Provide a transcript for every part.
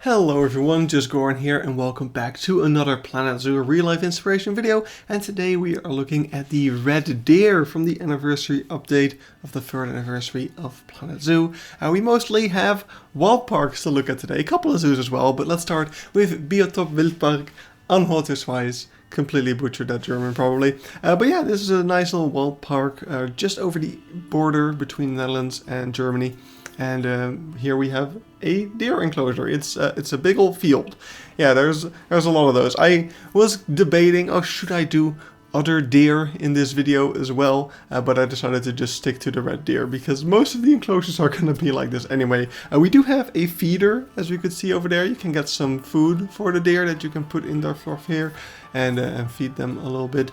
Hello everyone, just Goran here and welcome back to another Planet Zoo real life inspiration video, and today we are looking at the red deer from the anniversary update of the 3rd anniversary of Planet Zoo. We mostly have Wildparks to look at today, a couple of zoos as well, but let's start with BiotopWildpark, Anholter, Schweiz. Completely butchered that German probably. But yeah, this is a nice little wild park just over the border between the Netherlands and Germany. And here we have a deer enclosure. It's a big old field. Yeah, there's a lot of those. I was debating, oh, should I do other deer in this video as well? But I decided to just stick to the red deer because most of the enclosures are going to be like this anyway. We do have a feeder, as we could see over there. You can get some food for the deer that you can put in their fluff here and feed them a little bit.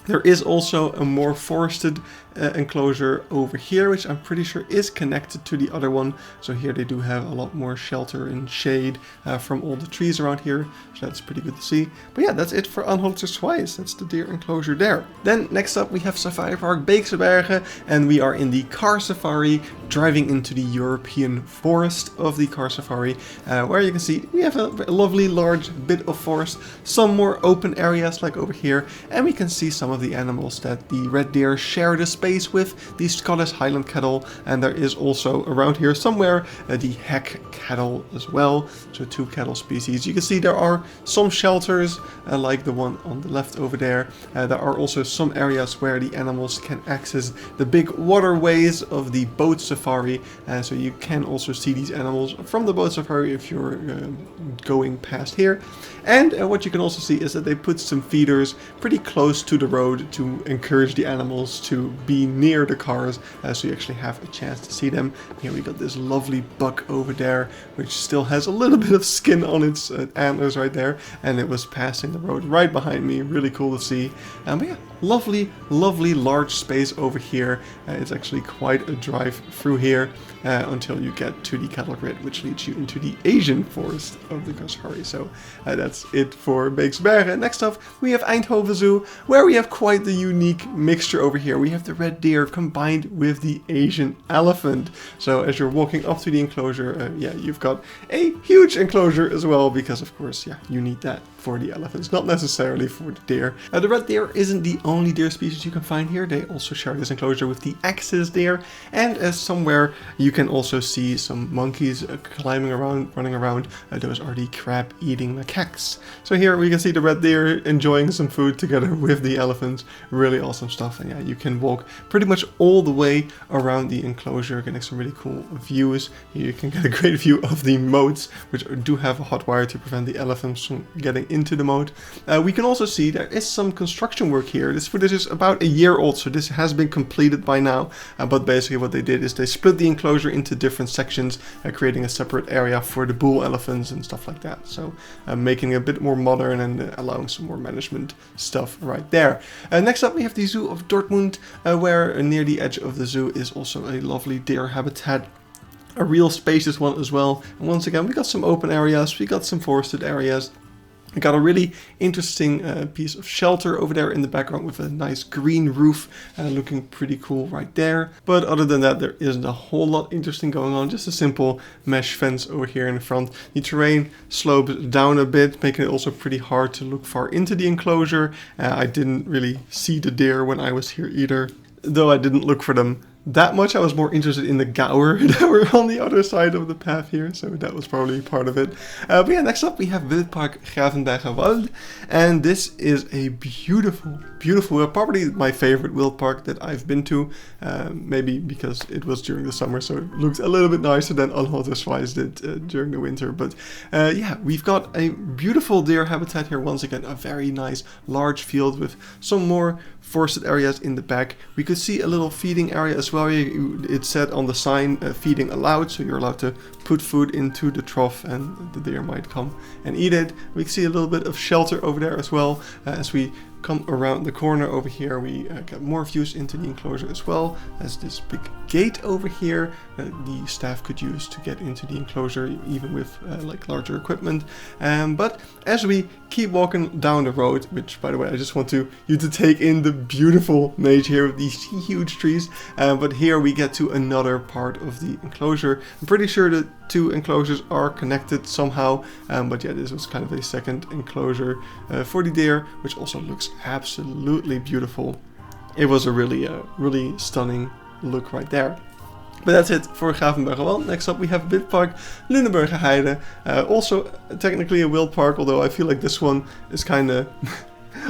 There is also a more forested enclosure over here, which I'm pretty sure is connected to the other one. So here they do have a lot more shelter and shade from all the trees around here. So that's pretty good to see. But yeah, that's it for Anholter Schweiz. That's the deer enclosure there. Then next up we have Safaripark Beekse Bergen, and we are in the car safari, driving into the European forest of the car safari, where you can see we have a lovely large bit of forest, some more open areas like over here, and we can see some of the animals that the red deer share the space with, the Scottish Highland cattle, and there is also around here somewhere the heck cattle as well, so 2 cattle species. You can see there are some shelters like the one on the left over there. There are also some areas where the animals can access the big waterways of the boat safari, so you can also see these animals from the boat safari if you're going past here. And what you can also see is that they put some feeders pretty close to the road to encourage the animals to be near the cars, so you actually have a chance to see them. Here we got this lovely buck over there, which still has a little bit of skin on its antlers right there, and it was passing the road right behind me. Really cool to see. But yeah, lovely large space over here. It's actually quite a drive through here until you get to the cattle grid, which leads you into the Asian forest of the safari. So that's it for Beekse Bergen. Next up we have Eindhoven Zoo, where we have quite the unique mixture over here. We have the red deer combined with the Asian elephant. So as you're walking up to the enclosure, yeah, you've got a huge enclosure as well, because of course, yeah, you need that for the elephants, not necessarily for the deer. The red deer isn't the only deer species you can find here. They also share this enclosure with the axis deer, and somewhere you can also see some monkeys climbing around, running around. Those are the crab-eating macaques. So here we can see the red deer enjoying some food together with the elephants. Really awesome stuff. And yeah, you can walk pretty much all the way around the enclosure, getting some really cool views. Here you can get a great view of the moats, which do have a hot wire to prevent the elephants from getting into the moat. We can also see there is some construction work here. This footage is about a year old, so this has been completed by now. But basically what they did is they split the enclosure into different sections, creating a separate area for the bull elephants and stuff like that. So making it a bit more modern and allowing some more management stuff right there. Next up we have the Zoo of Dortmund, where near the edge of the zoo is also a lovely deer habitat. A real spacious one as well. And once again, we got some open areas, we got some forested areas. We got a really interesting piece of shelter over there in the background with a nice green roof, looking pretty cool right there. But other than that, there isn't a whole lot interesting going on. Just a simple mesh fence over here in the front. The terrain slopes down a bit, making it also pretty hard to look far into the enclosure. I didn't really see the deer when I was here either, though I didn't look for them that much. I was more interested in the gaur that were on the other side of the path here, so that was probably part of it. But yeah, next up we have Wildpark Grafenberger Wald, and this is a beautiful, probably my favorite wild park that I've been to, maybe because it was during the summer, so it looked a little bit nicer than Anholter Schweiz did during the winter. But yeah, we've got a beautiful deer habitat here. Once again, a very nice large field with some more forested areas in the back. We could see a little feeding area as well. It said on the sign feeding allowed, so you're allowed to put food into the trough and the deer might come and eat it. We can see a little bit of shelter over there as well. As we come around the corner over here, we get more views into the enclosure as well, as this big gate over here the staff could use to get into the enclosure, even with like larger equipment. But as we keep walking down the road, which by the way I just want you to take in the beautiful nature here with these huge trees, but here we get to another part of the enclosure. I'm pretty sure the two enclosures are connected somehow, but yeah, this was kind of a second enclosure for the deer, which also looks absolutely beautiful. It was a really stunning look right there. But that's it for Grafenberger. Well, next up we have Wildpark Lüneburger Heide. Also technically a Wildpark, although I feel like this one is kind of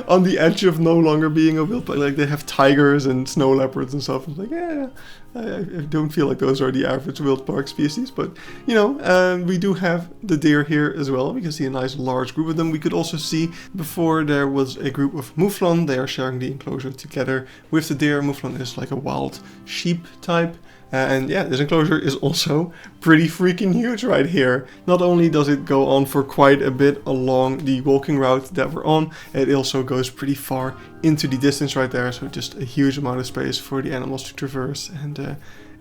on the edge of no longer being a Wildpark. Like they have tigers and snow leopards and stuff. It's like, yeah, I don't feel like those are the average Wildpark species. But, you know, we do have the deer here as well. We can see a nice large group of them. We could also see before there was a group of mouflon. They are sharing the enclosure together with the deer. Mouflon is like a wild sheep type. And yeah, this enclosure is also pretty freaking huge right here. Not only does it go on for quite a bit along the walking route that we're on, it also goes pretty far into the distance right there. So just a huge amount of space for the animals to traverse and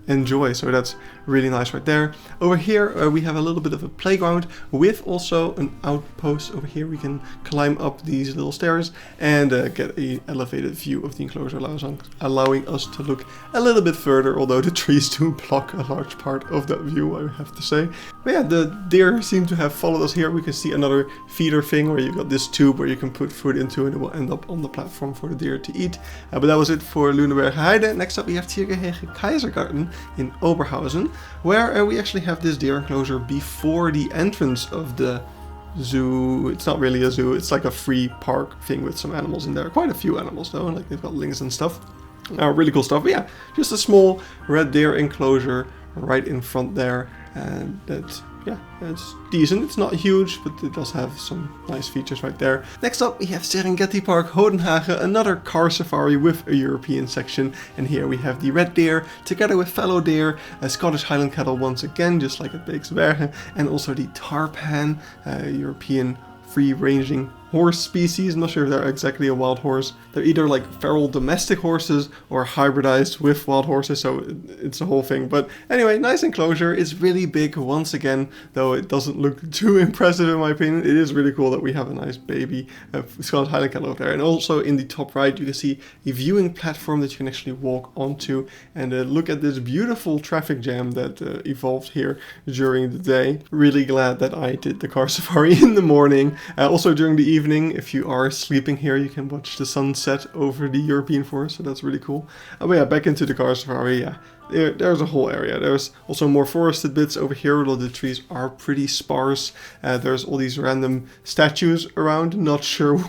enjoy. So that's really nice right there. Over here we have a little bit of a playground with also an outpost. Over here we can climb up these little stairs and get a elevated view of the enclosure, allowing us to look a little bit further, although the trees do block a large part of that view, I have to say. But yeah, the deer seem to have followed us here. We can see another feeder thing where you've got this tube where you can put food into and it will end up on the platform for the deer to eat. But that was it for Lüneburger Heide. Next up we have Tiergehegen Kaisergarten in Oberhausen, where we actually have this deer enclosure before the entrance of the zoo. It's not really a zoo, it's like a free park thing with some animals in there. Quite a few animals though, like they've got lynx and stuff. Really cool stuff. But yeah, just a small red deer enclosure right in front there, and that's, yeah, it's decent. It's not huge, but it does have some nice features right there. Next up we have Serengeti-park Hodenhagen, another car safari with a European section, and here we have the red deer together with fallow deer, a Scottish Highland cattle once again, just like at Beekse Bergen, and also the tarpan, European free-ranging horse species. I'm not sure if they're exactly a wild horse. They're either like feral domestic horses or hybridized with wild horses, so it's a whole thing. But anyway, nice enclosure. It's really big once again, though it doesn't look too impressive in my opinion. It is really cool that we have a nice baby Scottish Highland cattle over there. And also in the top right you can see a viewing platform that you can actually walk onto and look at this beautiful traffic jam that evolved here during the day. Really glad that I did the car safari in the morning. Also during the evening, if you are sleeping here, you can watch the sunset over the European forest, so that's really cool. But yeah, back into the car safari. Yeah, there's a whole area. There's also more forested bits over here, although the trees are pretty sparse. There's all these random statues around, not sure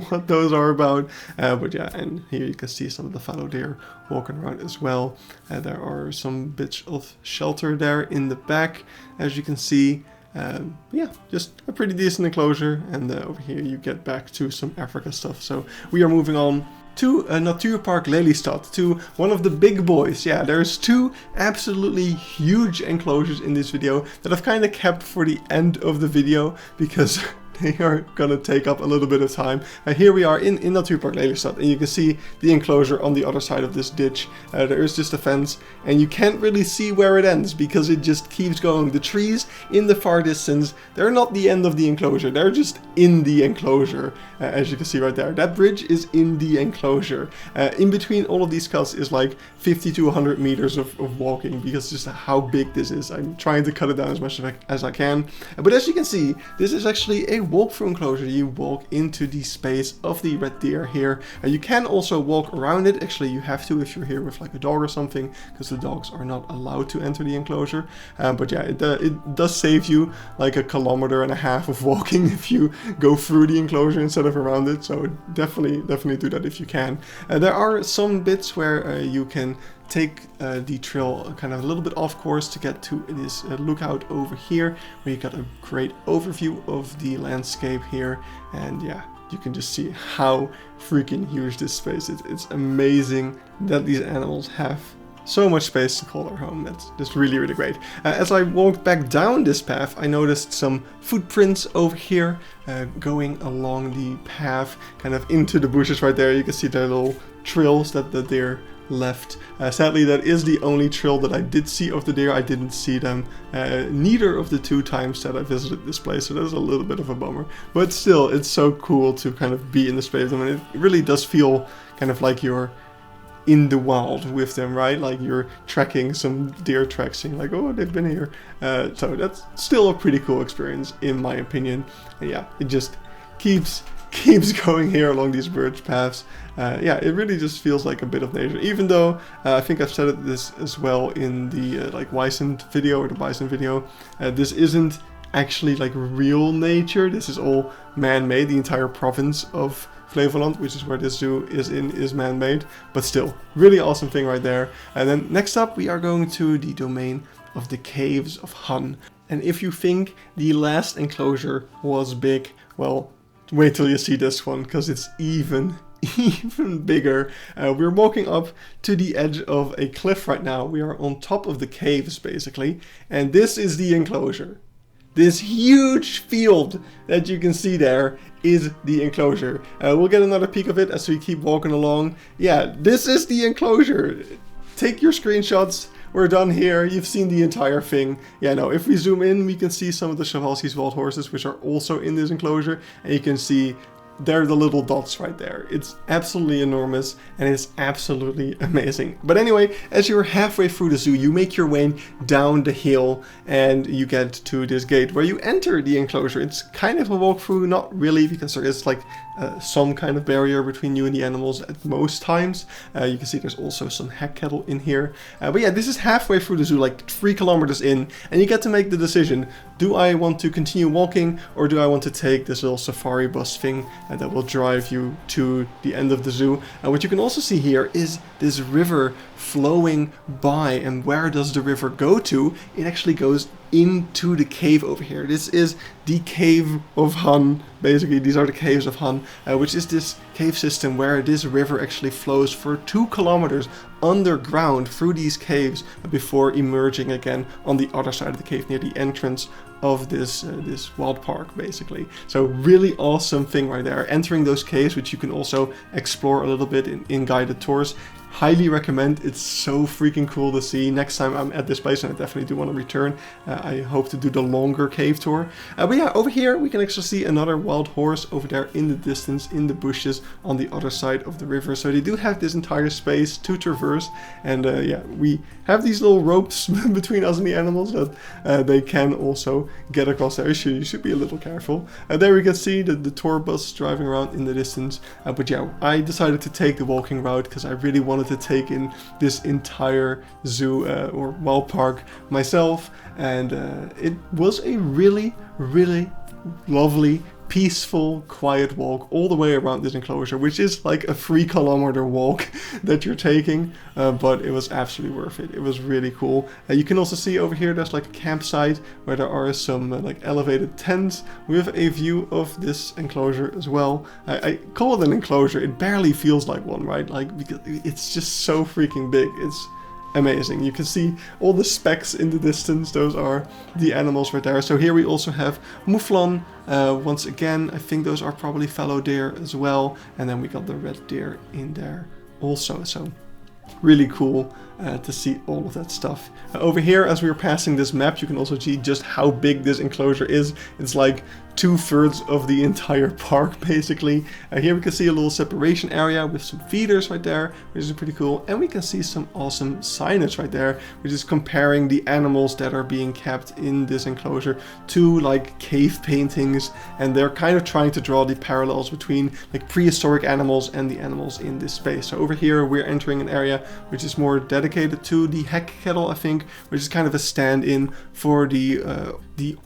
what those are about, but yeah, and here you can see some of the fallow deer walking around as well. There are some bits of shelter there in the back, as you can see. Yeah, just a pretty decent enclosure, and over here you get back to some Africa stuff. So we are moving on to Natuurpark Lelystad, to one of the big boys. Yeah, there's two absolutely huge enclosures in this video that I've kind of kept for the end of the video because they are gonna take up a little bit of time. Here we are in Natuurpark Lelystad, and you can see the enclosure on the other side of this ditch. There is just a fence, and you can't really see where it ends because it just keeps going. The trees in the far distance, they're not the end of the enclosure, they're just in the enclosure, as you can see right there. That bridge is in the enclosure. In between all of these cuts is like 50 to 100 meters of walking, because just how big this is. I'm trying to cut it down as much as I can. But as you can see, this is actually a walk-through enclosure. You walk into the space of the red deer here. You can also walk around it. Actually, you have to if you're here with like a dog or something, because the dogs are not allowed to enter the enclosure. But yeah, it does save you like 1.5 kilometers of walking if you go through the enclosure instead of around it. So definitely do that if you can. There are some bits where you can take the trail kind of a little bit off course to get to this lookout over here, where you got a great overview of the landscape here. And yeah, you can just see how freaking huge this space is. It's amazing that these animals have so much space to call their home. That's just really, really great. As I walked back down this path, I noticed some footprints over here going along the path, kind of into the bushes right there. You can see the little trails that the deer left. Sadly, that is the only trail that I did see of the deer. I didn't see them neither of the 2 times that I visited this place, so that was a little bit of a bummer. But still, it's so cool to kind of be in the space of them, and it really does feel kind of like you're in the wild with them, right? Like you're tracking some deer tracks, seeing like, oh, they've been here. So that's still a pretty cool experience in my opinion. And yeah, it just keeps going here along these birch paths. Yeah, it really just feels like a bit of nature, even though I think I've said this as well in the like bison video or the bison video. This isn't actually like real nature. This is all man-made. The entire province of Flevoland, which is where this zoo is man-made, but still, really awesome thing right there. And then next up, we are going to the domain of the caves of Han. And if you think the last enclosure was big, well, wait till you see this one, because it's even bigger. We're walking up to the edge of a cliff right now. We are on top of the caves, basically, and this is the enclosure. This huge field that you can see there is the enclosure. We'll get another peek of it as we keep walking along. Yeah, this is the enclosure. Take your screenshots. We're done here. You've seen the entire thing. Yeah, no, if we zoom in, we can see some of the Przewalski's wild horses, which are also in this enclosure. And you can see they're the little dots right there. It's absolutely enormous and it's absolutely amazing. But anyway, as you're halfway through the zoo, you make your way down the hill and you get to this gate where you enter the enclosure. It's kind of a walkthrough, not really, because there is like some kind of barrier between you and the animals at most times. You can see there's also some hack cattle in here. But yeah, this is halfway through the zoo, like 3 kilometers in, and you get to make the decision. Do I want to continue walking, or do I want to take this little safari bus thing that will drive you to the end of the zoo? What you can also see here is this river flowing by, and where does the river go to? It actually goes into the cave over here. This is the cave of Han. Basically, these are the caves of Han, which is this cave system where this river actually flows for 2 kilometers underground through these caves before emerging again on the other side of the cave near the entrance of this Wildpark, basically. So really awesome thing right there. Entering those caves, which you can also explore a little bit in guided tours. Highly recommend. It's so freaking cool to see. Next time I'm at this place, and I definitely do want to return, I hope to do the longer cave tour. But yeah, over here we can actually see another wild horse over there in the distance, in the bushes on the other side of the river. So they do have this entire space to traverse, and yeah, we have these little ropes between us and the animals that they can also get across there. You should be a little careful. There we can see the tour bus driving around in the distance. But yeah, I decided to take the walking route because I really wanted to take in this entire zoo or wild park myself, and it was a really lovely, peaceful, quiet walk all the way around this enclosure, which is like a 3 kilometer walk that you're taking, but it was absolutely worth it. It was really cool. You can also see over here there's like a campsite where there are some like elevated tents with a view of this enclosure as well. I call it an enclosure. It barely feels like one, right? Like, because it's just so freaking big. It's amazing. You can see all the specks in the distance. Those are the animals right there. So here we also have mouflon. Once again, I think those are probably fallow deer as well. And then we got the red deer in there also. So really cool to see all of that stuff. Over here, as we were passing this map, you can also see just how big this enclosure is. It's like 2/3 of the entire park, basically. Here we can see a little separation area with some feeders right there, which is pretty cool. And we can see some awesome signage right there, which is comparing the animals that are being kept in this enclosure to like cave paintings. And they're kind of trying to draw the parallels between like prehistoric animals and the animals in this space. So over here, we're entering an area which is more dedicated to the heck cattle, I think, which is kind of a stand-in for the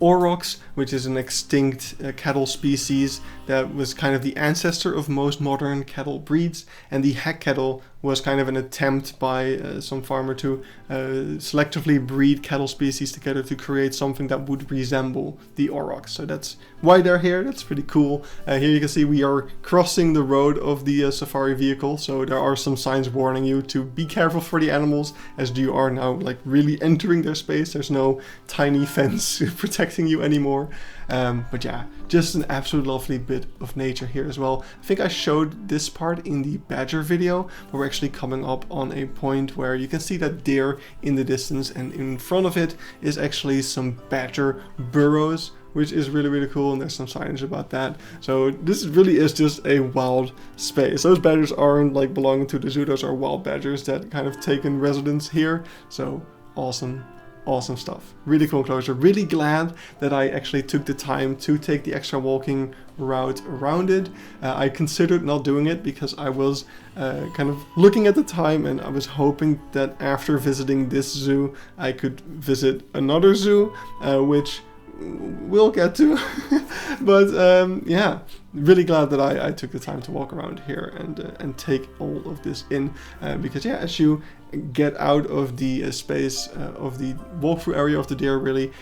aurochs, which is an extinct cattle species that was kind of the ancestor of most modern cattle breeds, and the hack cattle was kind of an attempt by some farmer to selectively breed cattle species together to create something that would resemble the aurochs. So that's why they're here. That's pretty cool. Here you can see we are crossing the road of the safari vehicle, so there are some signs warning you to be careful for the animals as you are now like really entering their space. There's no tiny fence protecting you anymore. But yeah, just an absolute lovely bit of nature here as well. I think I showed this part in the badger video, but we're actually coming up on a point where you can see that deer in the distance, and in front of it is actually some badger burrows, which is really, really cool, and there's some signage about that. So this really is just a wild space. Those badgers aren't like belonging to the zoo, those are wild badgers that kind of taken residence here. So awesome. Awesome stuff. Really cool enclosure. Really glad that I actually took the time to take the extra walking route around it. I considered not doing it because I was kind of looking at the time, and I was hoping that after visiting this zoo I could visit another zoo, which we'll get to. But yeah, really glad that I took the time to walk around here and take all of this in, because yeah, as you get out of the space of the walkthrough area of the deer, really,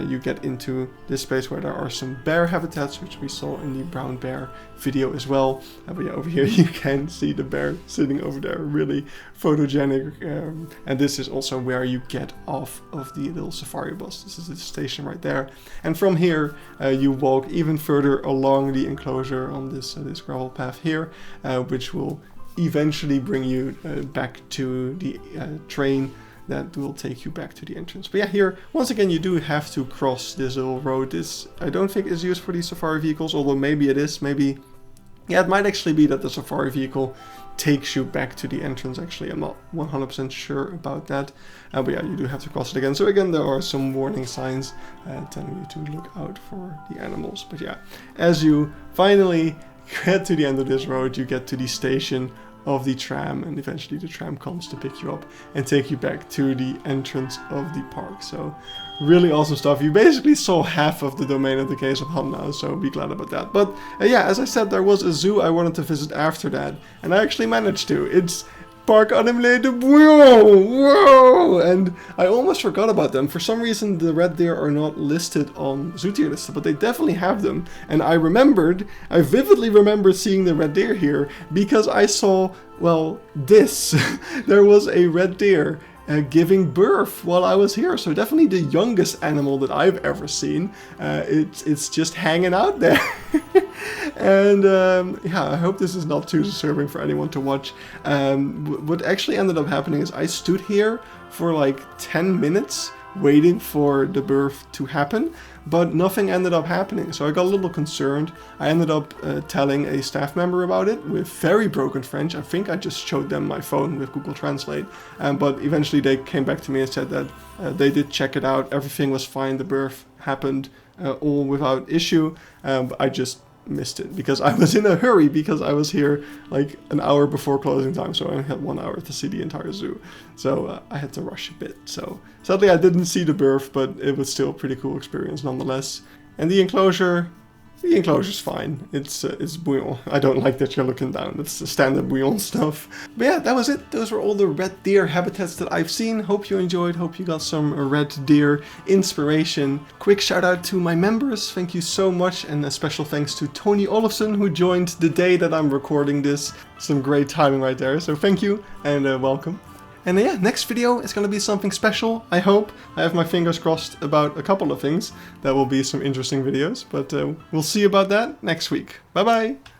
you get into this space where there are some bear habitats, which we saw in the brown bear video as well. But yeah, over here you can see the bear sitting over there, really photogenic, and this is also where you get off of the little safari bus. This is the station right there, and from here you walk even further along the enclosure on this gravel path here, which will eventually bring you back to the train that will take you back to the entrance. But yeah, here once again you do have to cross this little road. This I don't think is used for these safari vehicles, although maybe it is. Maybe, yeah, it might actually be that the safari vehicle takes you back to the entrance. Actually, I'm not 100% sure about that, but yeah, you do have to cross it again. So again, there are some warning signs telling you to look out for the animals. But yeah, as you finally get to the end of this road, you get to the station of the tram, and eventually the tram comes to pick you up and take you back to the entrance of the park. So really awesome stuff. You basically saw half of the domain of the Case of Han now, so be glad about that. But yeah, as I said, there was a zoo I wanted to visit after that, and I actually managed to. It's Parc Animalier de Bouillon! Whoa! And I almost forgot about them. For some reason, the red deer are not listed on Tiergehegen, but they definitely have them. And I vividly remembered seeing the red deer here because I saw, well, this. There was a red deer giving birth while I was here. So definitely the youngest animal that I've ever seen. It's just hanging out there. And yeah, I hope this is not too disturbing for anyone to watch. What actually ended up happening is I stood here for like 10 minutes waiting for the birth to happen, but nothing ended up happening. So I got a little concerned. I ended up telling a staff member about it with very broken French. I think I just showed them my phone with Google Translate, but eventually they came back to me and said that they did check it out. Everything was fine. The birth happened all without issue. I just missed it because I was in a hurry because I was here like an hour before closing time, so I only had 1 hour to see the entire zoo, so I had to rush a bit. So sadly I didn't see the birth, but it was still a pretty cool experience nonetheless. And the enclosure's fine. It's Bouillon. I don't like that you're looking down. It's the standard Bouillon stuff. But yeah, that was it. Those were all the red deer habitats that I've seen. Hope you enjoyed. Hope you got some red deer inspiration. Quick shout out to my members. Thank you so much. And a special thanks to Tony Olofsson, who joined the day that I'm recording this. Some great timing right there. So thank you and welcome. And yeah, next video is going to be something special, I hope. I have my fingers crossed about a couple of things. That will be some interesting videos, but we'll see about that next week. Bye bye!